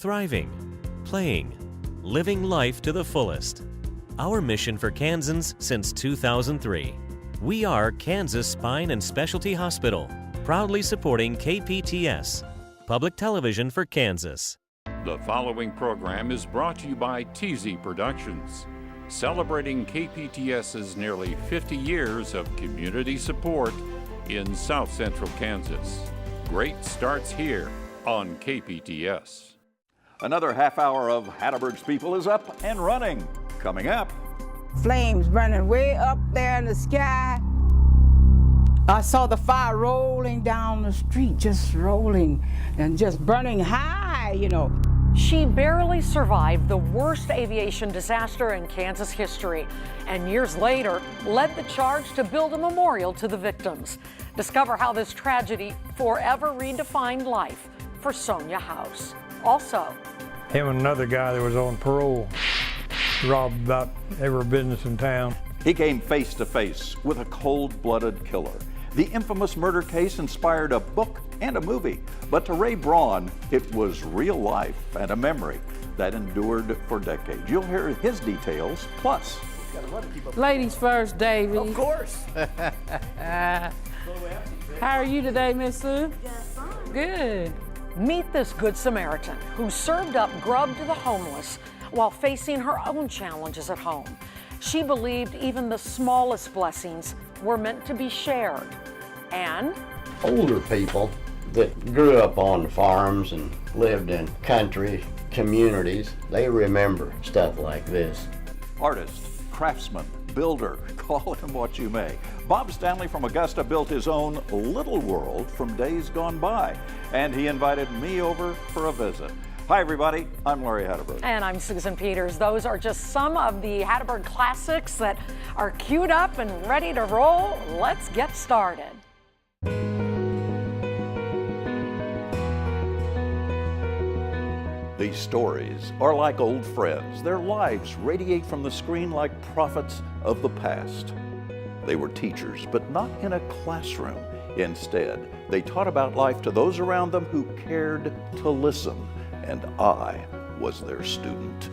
thriving, playing, living life to the fullest. Our mission for Kansans since 2003. We are Kansas Spine and Specialty Hospital, proudly supporting KPTS, Public Television for Kansas. The following program is brought to you by TZ Productions, celebrating KPTS's nearly 50 years of community support in South Central Kansas. Great starts here on KPTS. Another half hour of Hatteberg's People is up and running. Coming up, flames burning way up there in the sky. I saw the fire rolling down the street, just rolling and just burning high, you know. She barely survived the worst aviation disaster in Kansas history, and years later led the charge to build a memorial to the victims. Discover how this tragedy forever redefined life for Sonya House. Also, him and another guy that was on parole robbed about every business in town. he came face to face with a cold-blooded killer. The infamous murder case inspired a book and a movie, but to Ray Braun, it was real life and a memory that endured for decades. You'll hear his details, plus. Ladies first, Davey. Of course. How are you today, Miss Sue? Good. meet this Good Samaritan who served up grub to the homeless while facing her own challenges at home. She believed even the smallest blessings were meant to be shared. And older people that grew up on farms and lived in country communities, they remember stuff like this. Artist, craftsman, builder, call him what you may. Bob Stanley from Augusta built his own little world from days gone by, and he invited me over for a visit. Hi everybody, I'm Larry Hatteberg. And I'm Susan Peters. Those are just some of the Hatteberg classics that are queued up and ready to roll. Let's get started. These stories are like old friends. Their lives radiate from the screen like prophets of the past. They were teachers, but not in a classroom. Instead, they taught about life to those around them who cared to listen, and I was their student.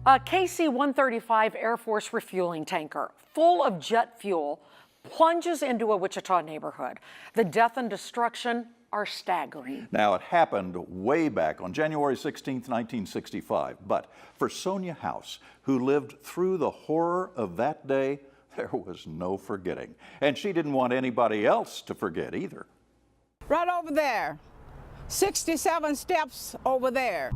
A KC-135 Air Force refueling tanker full of jet fuel plunges into a Wichita neighborhood. The death and destruction are staggering. Now, it happened way back on January 16, 1965, but for Sonya House, who lived through the horror of that day, there was no forgetting. And she didn't want anybody else to forget either. Right over there, 67 steps over there.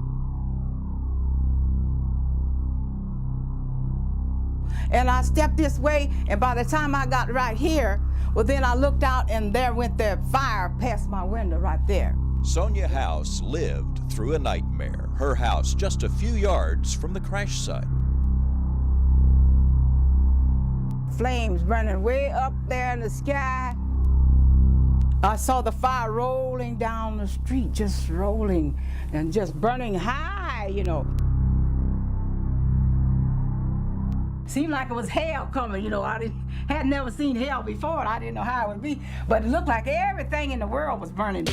And I stepped this way, and by the time I got right here, well, then I looked out, and there went the fire past my window right there. Sonya House lived through a nightmare. Her house just a few yards from the crash site. Flames burning way up there in the sky. I saw the fire rolling down the street, just rolling and just burning high, you know. Seemed like it was hell coming, you know. Had never seen hell before, and I didn't know how it would be. But it looked like everything in the world was burning.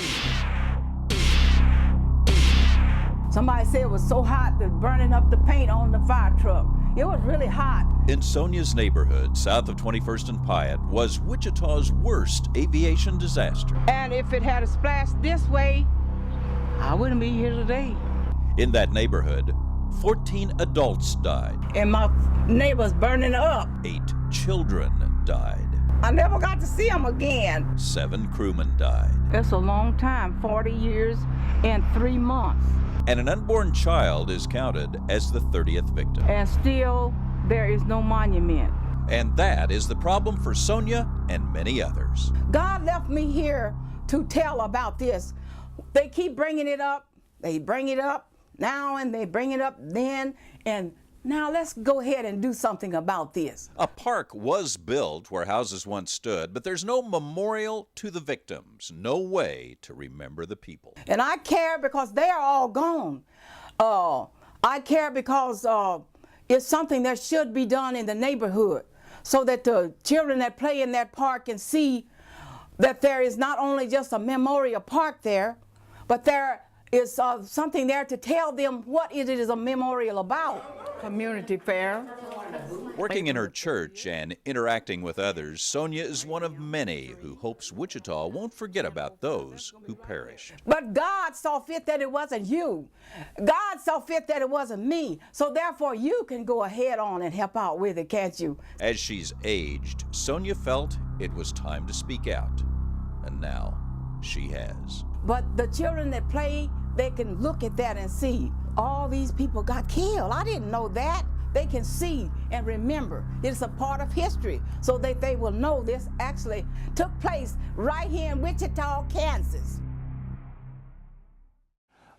Somebody said it was so hot that burning up the paint on the fire truck. It was really hot. In Sonya's neighborhood, south of 21st and Piatt, was Wichita's worst aviation disaster. And if it had splashed this way, I wouldn't be here today. In that neighborhood, 14 adults died. And my neighbor's burning up. 8 children died. I never got to see them again. 7 crewmen died. That's a long time, 40 years and 3 months. And an unborn child is counted as the 30th victim. And still, there is no monument. And that is the problem for Sonya and many others. God left me here to tell about this. They keep bringing it up. They bring it up now and they bring it up then. And now let's go ahead and do something about this. A park was built where houses once stood, but there's no memorial to the victims, no way to remember the people. And I care because they are all gone. I care because it's something that should be done in the neighborhood so that the children that play in that park can see that there is not only just a memorial park there, but there is something there to tell them what it is a memorial about. Community fair. Working in her church and interacting with others, Sonya is one of many who hopes Wichita won't forget about those who perished. But God saw fit that it wasn't you. God saw fit that it wasn't me. So therefore you can go ahead on and help out with it, can't you? As she's aged, Sonya felt it was time to speak out. And now she has. But the children that play, they can look at that and see all these people got killed. I didn't know that. They can see and remember. It's a part of history so that they will know this actually took place right here in Wichita, Kansas.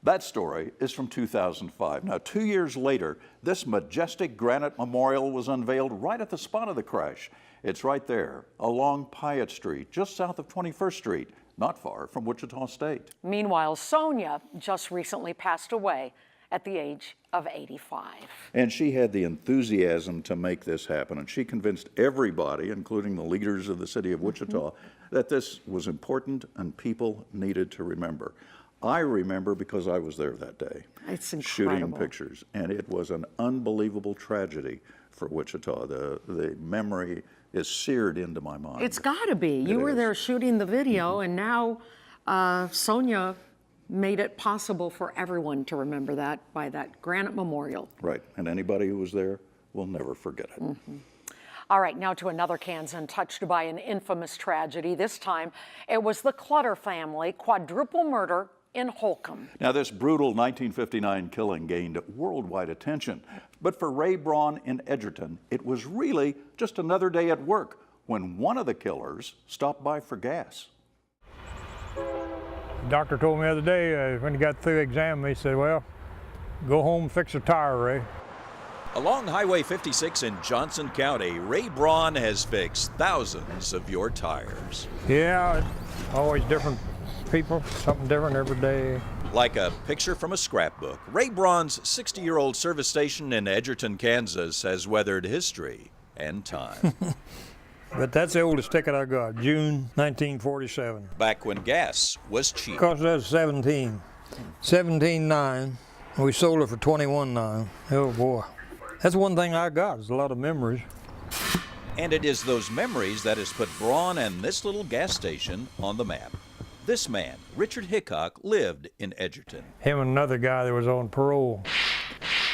That story is from 2005. Now, 2 years later, this majestic granite memorial was unveiled right at the spot of the crash. It's right there along Piatt Street, just south of 21st Street, not far from Wichita State. Meanwhile, Sonya just recently passed away at the age of 85. And she had the enthusiasm to make this happen, and she convinced everybody, including the leaders of the city of Wichita, that this was important and people needed to remember. I remember because I was there that day. It's incredible. Shooting pictures, and it was an unbelievable tragedy for Wichita. The memory is seared into my mind. It's got to be. You were there shooting the video, and now Sonya made it possible for everyone to remember that by that granite memorial. Right, and anybody who was there will never forget it. All right, now to another Kansan touched by an infamous tragedy. This time, it was the Clutter family quadruple murder in Holcomb. Now, this brutal 1959 killing gained worldwide attention, but for Ray Braun in Edgerton, it was really just another day at work when one of the killers stopped by for gas. The doctor told me the other day when he got through examining me, he said, well, go home and fix a tire, Ray. Along Highway 56 in Johnson County, Ray Braun has fixed thousands of your tires. Yeah, always different people, something different every day. Like a picture from a scrapbook, Ray Braun's 60-year-old service station in Edgerton, Kansas has weathered history and time. But that's the oldest ticket I got, June 1947. Back when gas was cheap. Cost us $17.9. We sold it for $21.9. Oh boy. That's one thing I got, is a lot of memories. And it is those memories that has put Braun and this little gas station on the map. This man, Richard Hickok, lived in Edgerton. Him and another guy that was on parole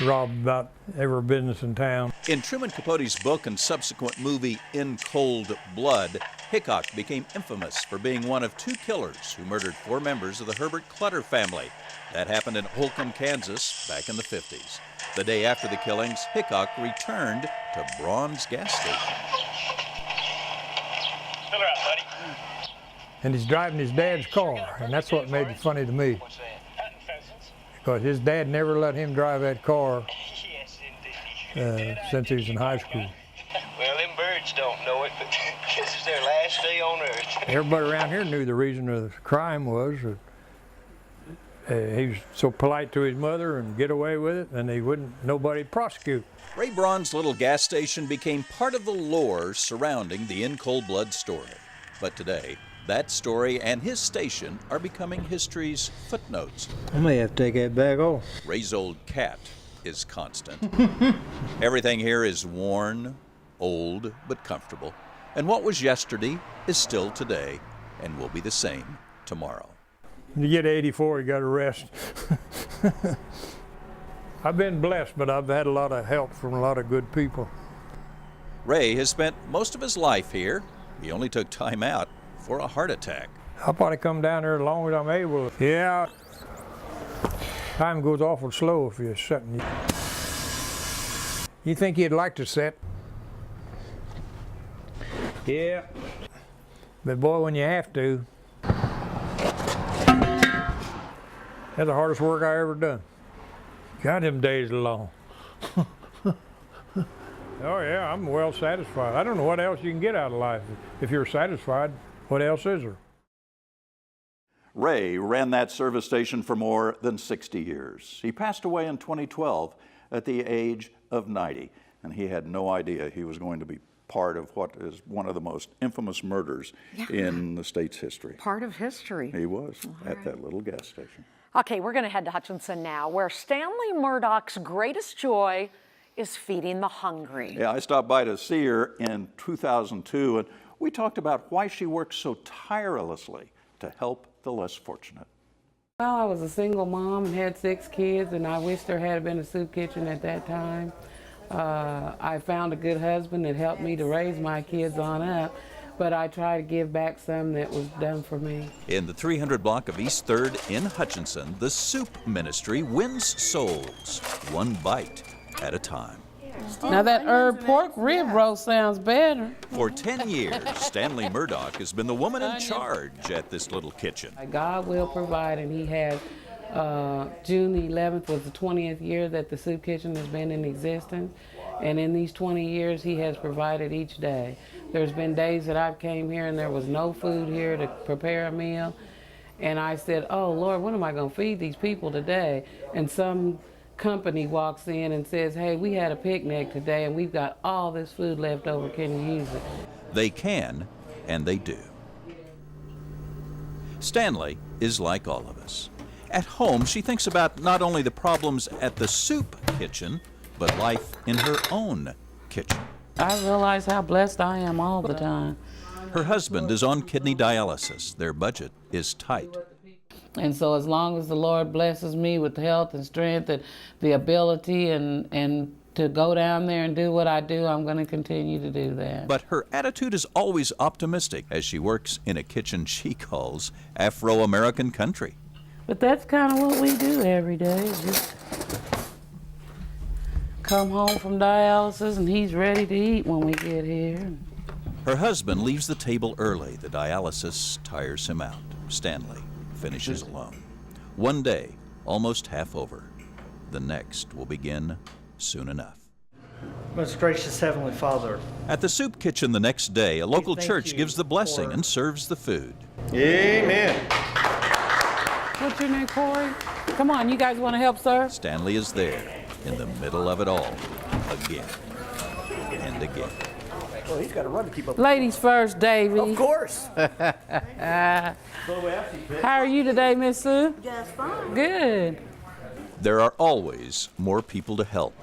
robbed about every business in town. In Truman Capote's book and subsequent movie In Cold Blood, Hickok became infamous for being one of 2 killers who murdered 4 members of the Herbert Clutter family. That happened in Holcomb, Kansas, back in the 50s. The day after the killings, Hickok returned to Braun's gas station. Fill her out, buddy. And he's driving his dad's car, and that's what made it funny to me. Because his dad never let him drive that car since he was in high school. Well, them birds don't know it, but this is their last day on Earth. Everybody around here knew the reason of the crime was that he was so polite to his mother and get away with it, and nobody'd prosecute. Ray Braun's little gas station became part of the lore surrounding the In Cold Blood story. But today, that story and his station are becoming history's footnotes. I may have to take that bag off. Ray's old cat is constant. Everything here is worn, old, but comfortable. And what was yesterday is still today and will be the same tomorrow. When you get 84, you got to rest. I've been blessed, but I've had a lot of help from a lot of good people. Ray has spent most of his life here. He only took time out for a heart attack. I'll probably come down there as long as I'm able. Yeah, time goes awful slow if you're sitting. You think you'd like to sit? Yeah, but boy, when you have to, that's the hardest work I ever done. God, them days are long. Oh yeah, I'm well satisfied. I don't know what else you can get out of life. If you're satisfied, what else is there? Ray ran that service station for more than 60 years. He passed away in 2012 at the age of 90, and he had no idea he was going to be part of what is one of the most infamous murders in the state's history. Part of history. He was at that little gas station. Okay, we're going to head to Hutchinson now, where Stanley Murdoch's greatest joy is feeding the hungry. Yeah, I stopped by to see her in 2002, and we talked about why she works so tirelessly to help the less fortunate. Well, I was a single mom and had 6 kids, and I wished there had been a soup kitchen at that time. I found a good husband that helped me to raise my kids on up, but I try to give back some that was done for me. In the 300 block of East 3rd in Hutchinson, the Soup Ministry wins souls, one bite at a time. Now that herb pork rib roast sounds better. For 10 years, Stanley Murdoch has been the woman in charge at this little kitchen. God will provide, and he has. June the 11th was the 20th year that the soup kitchen has been in existence, and in these 20 years he has provided each day. There's been days that I've came here and there was no food here to prepare a meal, and I said, oh Lord, what am I going to feed these people today? And some company walks in and says, hey, we had a picnic today and we've got all this food left over, can you use it? They can, and they do. Stanley is like all of us. At home, she thinks about not only the problems at the soup kitchen, but life in her own kitchen. I realize how blessed I am all the time. Her husband is on kidney dialysis. Their budget is tight. And so as long as the Lord blesses me with health and strength and the ability and to go down there and do what I do, I'm going to continue to do that. But her attitude is always optimistic as she works in a kitchen she calls Afro-American country. But that's kind of what we do every day, just come home from dialysis and he's ready to eat when we get here. Her husband leaves the table early. The dialysis tires him out. Stanley finishes alone. One day, almost half over. The next will begin soon enough. Most gracious Heavenly Father. At the soup kitchen the next day, a local church gives the blessing and serves the food. Amen. What's your name, Corey? Come on, you guys want to help, sir? Stanley is there in the middle of it all, again and again. Well, he's got to run to keep up. Ladies first, Davy. Of course. How are you today, Miss Sue? Just fine. Good. There are always more people to help,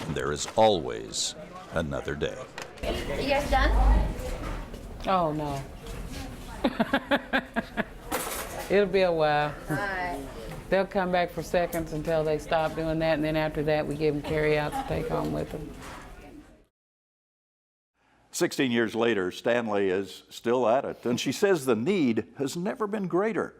and there is always another day. Are you guys done? Oh, no. It'll be a while. All right. They'll come back for seconds until they stop doing that, and then after that we give them carry-outs to take home with them. 16 years later, Stanley is still at it, and she says the need has never been greater.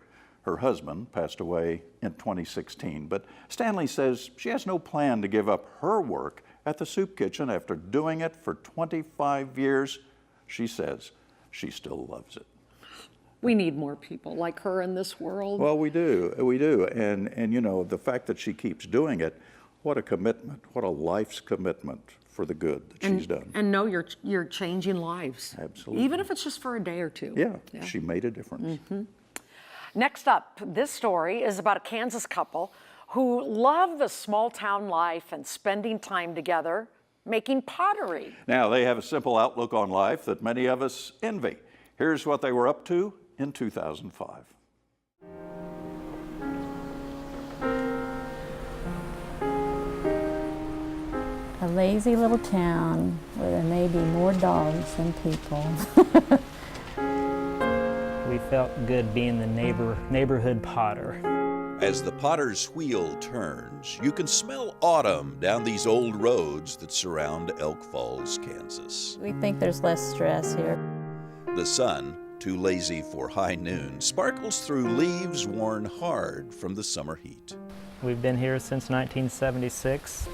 Her husband passed away in 2016, but Stanley says she has no plan to give up her work at the soup kitchen after doing it for 25 years. She says she still loves it. We need more people like her in this world. Well, we do. And you know, the fact that she keeps doing it, what a commitment, what a life's commitment for the good that she's done. And know you're changing lives. Absolutely. Even if it's just for a day or two. Yeah. She made a difference. Mm-hmm. Next up, this story is about a Kansas couple who love the small town life and spending time together making pottery. Now, they have a simple outlook on life that many of us envy. Here's what they were up to in 2005. A lazy little town where there may be more dogs than people. We felt good being the neighborhood potter. As the potter's wheel turns, you can smell autumn down these old roads that surround Elk Falls, Kansas. We think there's less stress here. The sun, too lazy for high noon, sparkles through leaves worn hard from the summer heat. We've been here since 1976,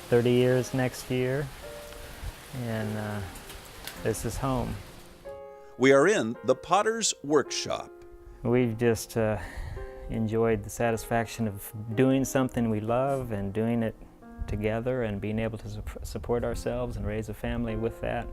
30 years next year, and this is home. We are in the Potter's Workshop. We've just enjoyed the satisfaction of doing something we love and doing it together and being able to support ourselves and raise a family with that.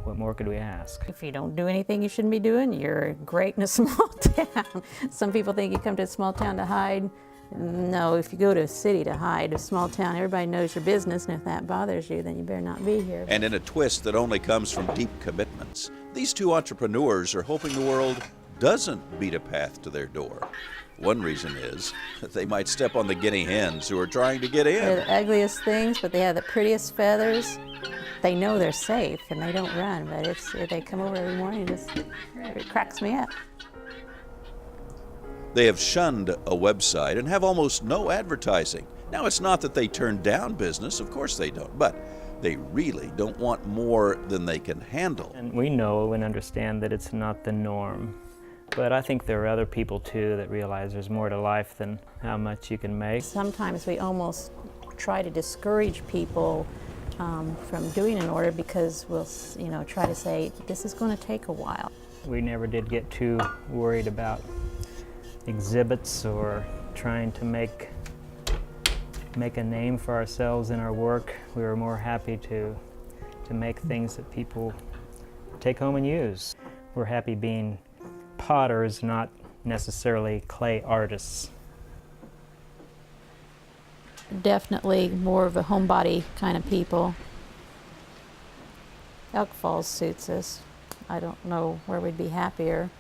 What more could we ask? If you don't do anything you shouldn't be doing, you're great in a small town. Some people think you come to a small town to hide No, if you go to a city to hide, a small town, everybody knows your business, and if that bothers you, then you better not be here. And in a twist that only comes from deep commitments, these two entrepreneurs are hoping the world doesn't beat a path to their door. One reason is that they might step on the guinea hens who are trying to get in. They're the ugliest things, but they have the prettiest feathers. They know they're safe and they don't run, but they come over every morning and it cracks me up. They have shunned a website and have almost no advertising. Now, it's not that they turn down business, of course they don't, but they really don't want more than they can handle. And we know and understand that it's not the norm. But I think there are other people too that realize there's more to life than how much you can make. Sometimes we almost try to discourage people from doing an order because we'll, try to say, this is going to take a while. We never did get too worried about exhibits or trying to make a name for ourselves in our work. We were more happy to make things that people take home and use. We're happy being potters, not necessarily clay artists. Definitely more of a homebody kind of people. Elk Falls suits us. I don't know where we'd be happier.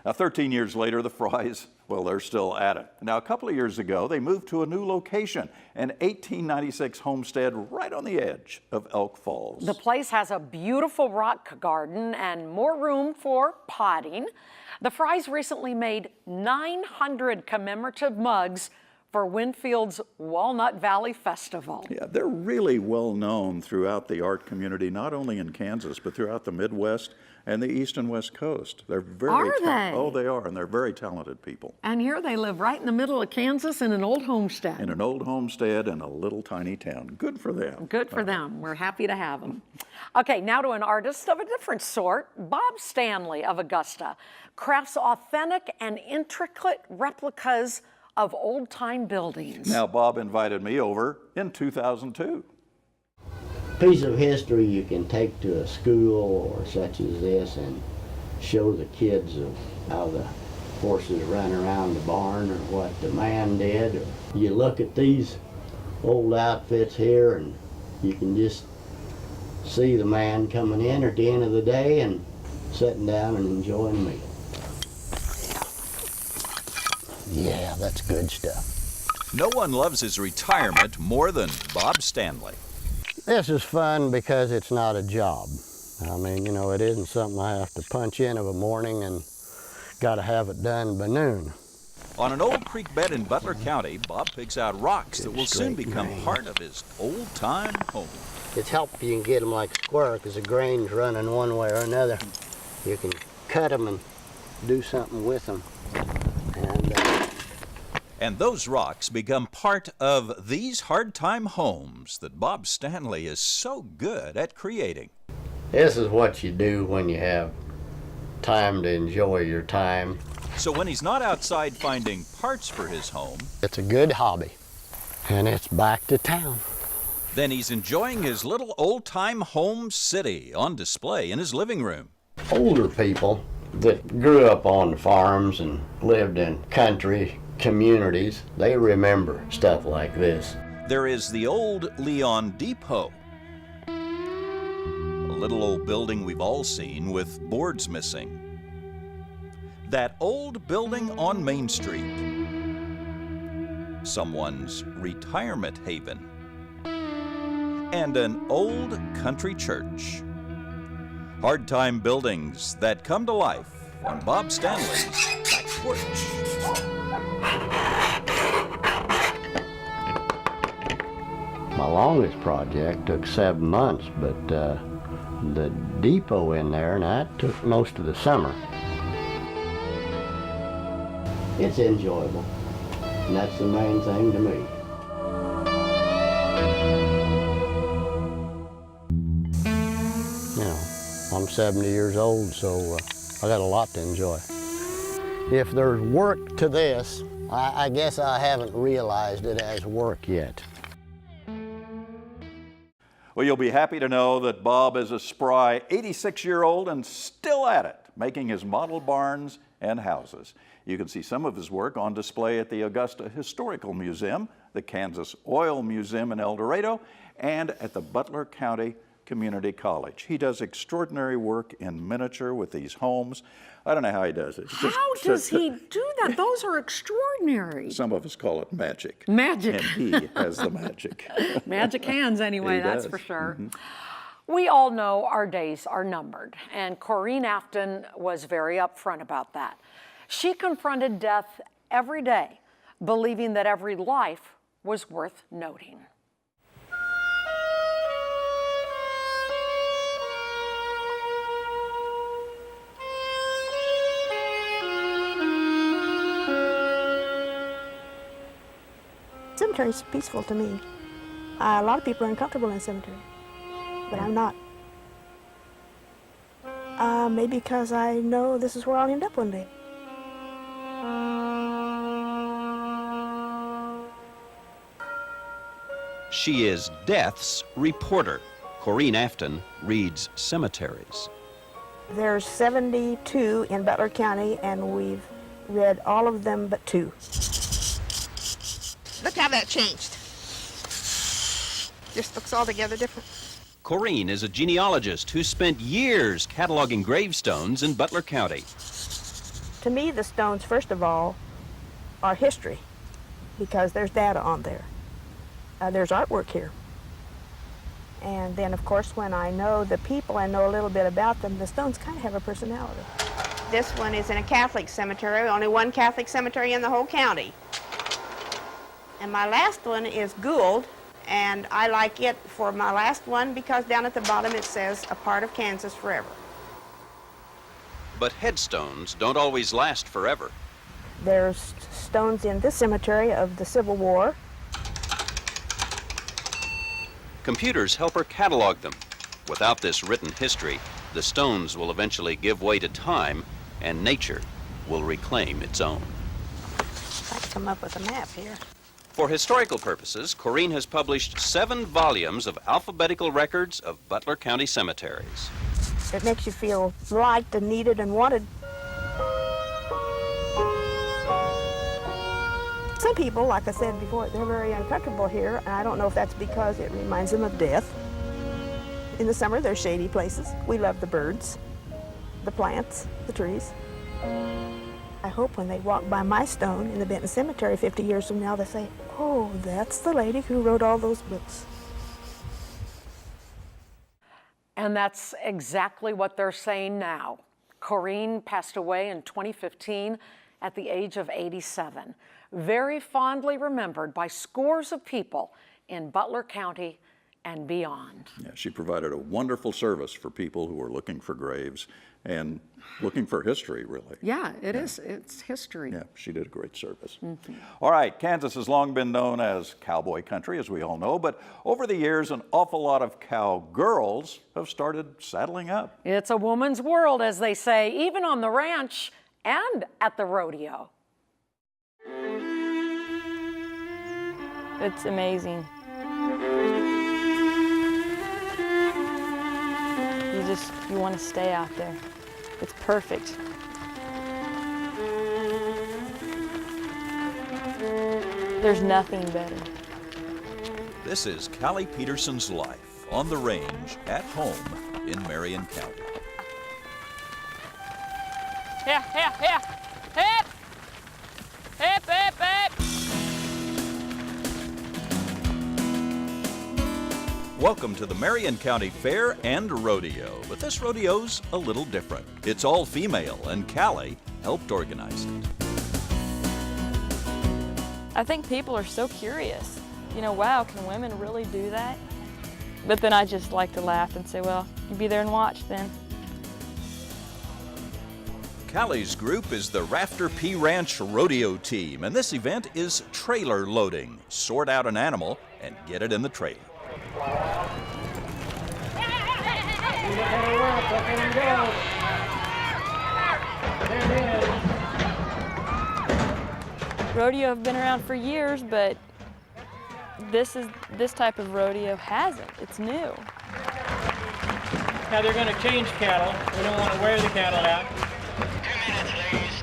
Now, 13 years later, the Frys, well, they're still at it. Now, a couple of years ago, they moved to a new location, an 1896 homestead right on the edge of Elk Falls. The place has a beautiful rock garden and more room for potting. The Frys recently made 900 commemorative mugs for Winfield's Walnut Valley Festival. Yeah, they're really well known throughout the art community, not only in Kansas, but throughout the Midwest and the East and West Coast. They're very Are they? Oh, they are, and they're very talented people. And here they live right in the middle of Kansas in an old homestead. In an old homestead in a little tiny town. Good for them. Good for them. We're happy to have them. Okay, now to an artist of a different sort. Bob Stanley of Augusta crafts authentic and intricate replicas of old-time buildings. Now, Bob invited me over in 2002. Piece of history you can take to a school or such as this and show the kids of how the horses run around the barn or what the man did. Or you look at these old outfits here and you can just see the man coming in at the end of the day and sitting down and enjoying meal. Yeah, that's good stuff. No one loves his retirement more than Bob Stanley. This is fun because it's not a job. I mean, it isn't something I have to punch in of a morning and got to have it done by noon. On an old creek bed in Butler County, Bob picks out rocks that will soon become part of his old-time home. It's helpful you can get them like square because the grain's running one way or another. You can cut them and do something with them. And those rocks become part of these hard-time homes that Bob Stanley is so good at creating. This is what you do when you have time to enjoy your time. So when he's not outside finding parts for his home, it's a good hobby, and it's back to town. Then he's enjoying his little old-time home city on display in his living room. Older people that grew up on farms and lived in country communities, they remember stuff like this. There is the old Leon Depot, a little old building we've all seen with boards missing. That old building on Main Street, someone's retirement haven, and an old country church. Hard-time buildings that come to life on Bob Stanley's back porch. My longest project took 7 months, but the depot in there, and that took most of the summer. It's enjoyable, and that's the main thing to me. I'm 70 years old, so I got a lot to enjoy. If there's work to this, I guess I haven't realized it as work yet. Well, you'll be happy to know that Bob is a spry 86-year-old and still at it, making his model barns and houses. You can see some of his work on display at the Augusta Historical Museum, the Kansas Oil Museum in El Dorado, and at the Butler County Community College. He does extraordinary work in miniature with these homes. I don't know how he does it. How does he do that? Those are extraordinary. Some of us call it magic. Magic. And he has the magic. Magic hands anyway, He that's does. for sure. Mm-hmm. We all know our days are numbered, and Corinne Afton was very upfront about that. She confronted death every day, believing that every life was worth noting. Cemetery is peaceful to me. A lot of people are uncomfortable in cemetery, but I'm not. Maybe because I know this is where I'll end up one day. She is death's reporter. Corinne Afton reads cemeteries. There's 72 in Butler County, and we've read all of them but 2. Look how that changed. Just looks altogether different. Corinne is a genealogist who spent years cataloging gravestones in Butler County. To me, the stones, first of all, are history, because there's data on there. There's artwork here. And then, of course, when I know the people and know a little bit about them, the stones kind of have a personality. This one is in a Catholic cemetery, only one Catholic cemetery in the whole county. And my last one is Gould, and I like it for my last one because down at the bottom it says, "A part of Kansas forever." But headstones don't always last forever. There's stones in this cemetery of the Civil War. Computers help her catalog them. Without this written history, the stones will eventually give way to time, and nature will reclaim its own. I can come up with a map here. For historical purposes, Corinne has published 7 volumes of alphabetical records of Butler County cemeteries. It makes you feel liked and needed and wanted. Some people, like I said before, they're very uncomfortable here, and I don't know if that's because it reminds them of death. In the summer, they're shady places. We love the birds, the plants, the trees. I hope when they walk by my stone in the Benton Cemetery 50 years from now, they say, "Oh, that's the lady who wrote all those books." And that's exactly what they're saying now. Corinne passed away in 2015 at the age of 87, very fondly remembered by scores of people in Butler County and beyond. Yeah, she provided a wonderful service for people who were looking for graves and looking for history, really. Yeah, it is. It's history. Yeah, she did a great service. Mm-hmm. All right, Kansas has long been known as cowboy country, as we all know, but over the years, an awful lot of cowgirls have started saddling up. It's a woman's world, as they say, even on the ranch and at the rodeo. It's amazing. You want to stay out there. It's perfect. There's nothing better. This is Callie Peterson's life on the range at home in Marion County. Here, here, here. Hip! Hip, hip, hip! Welcome to the Marion County Fair and Rodeo, but this rodeo's a little different. It's all female, and Callie helped organize it. I think people are so curious. You know, wow, can women really do that? But then I just like to laugh and say, well, you be there and watch then. Callie's group is the Rafter P Ranch Rodeo Team, and this event is trailer loading. Sort out an animal and get it in the trailer. Rodeo have been around for years, but this type of rodeo hasn't. It's new. Now they're going to change cattle. We don't want to wear the cattle out. 2 minutes, ladies.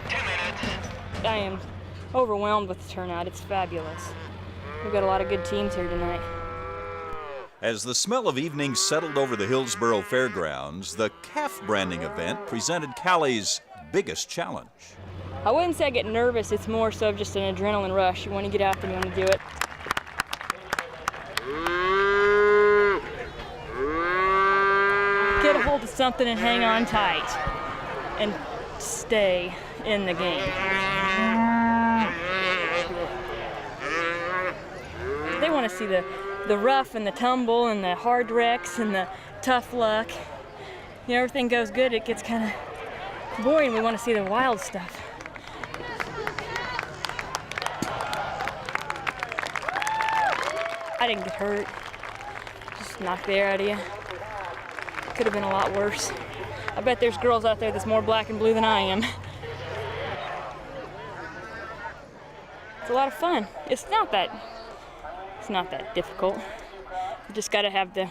I am overwhelmed with the turnout. It's fabulous. We've got a lot of good teams here tonight. As the smell of evening settled over the Hillsboro Fairgrounds, the calf branding event presented Callie's biggest challenge. I wouldn't say I get nervous, it's more so just an adrenaline rush. You want to get out there and you want to do it. Get a hold of something and hang on tight and stay in the game. They want to see the rough and the tumble and the hard wrecks and the tough luck. You know, everything goes good, it gets kind of boring. We want to see the wild stuff. I didn't get hurt. Just knocked the air out of you. Could have been a lot worse. I bet there's girls out there that's more black and blue than I am. It's a lot of fun. It's not that difficult. You just got to have the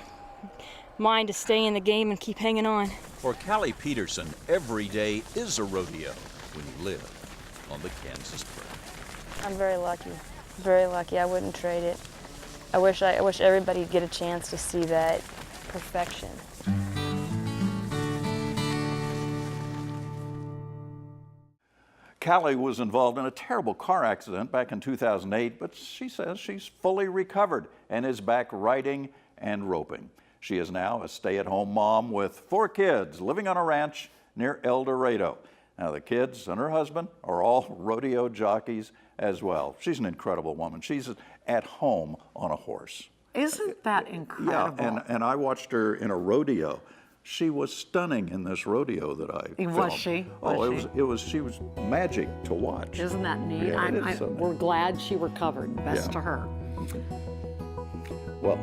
mind to stay in the game and keep hanging on. For Callie Peterson, every day is a rodeo when you live on the Kansas Prairie. I'm very lucky. Very lucky. I wouldn't trade it. I wish everybody'd get a chance to see that perfection. Callie was involved in a terrible car accident back in 2008, but she says she's fully recovered and is back riding and roping. She is now a stay-at-home mom with 4 kids living on a ranch near El Dorado. Now, the kids and her husband are all rodeo jockeys as well. She's an incredible woman. She's at home on a horse. Isn't that incredible? Yeah, and I watched her in a rodeo. She was stunning in this rodeo that I filmed. Was she? She was magic to watch. Isn't that neat? Yeah, we're glad she recovered. Best to her. Well,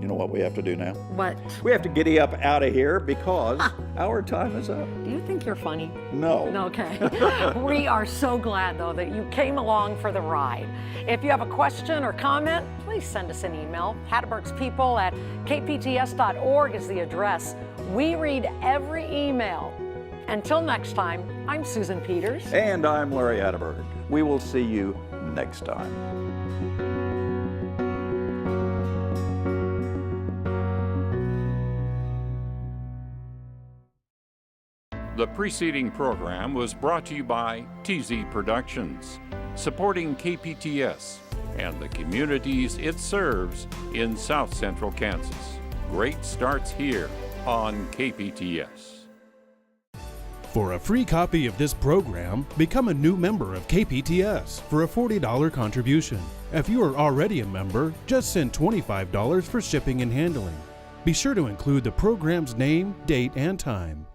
you know what we have to do now? What? We have to giddy up out of here because our time is up. Do you think you're funny? No. Okay. We are so glad, though, that you came along for the ride. If you have a question or comment, please send us an email. Hatteberg's people at kpts.org is the address. We read every email. Until next time, I'm Susan Peters. And I'm Larry Hatteberg. We will see you next time. The preceding program was brought to you by TZ Productions, supporting KPTS and the communities it serves in South Central Kansas. Great starts here on KPTS. For a free copy of this program, become a new member of KPTS for a $40 contribution. If you are already a member, just send $25 for shipping and handling. Be sure to include the program's name, date, and time.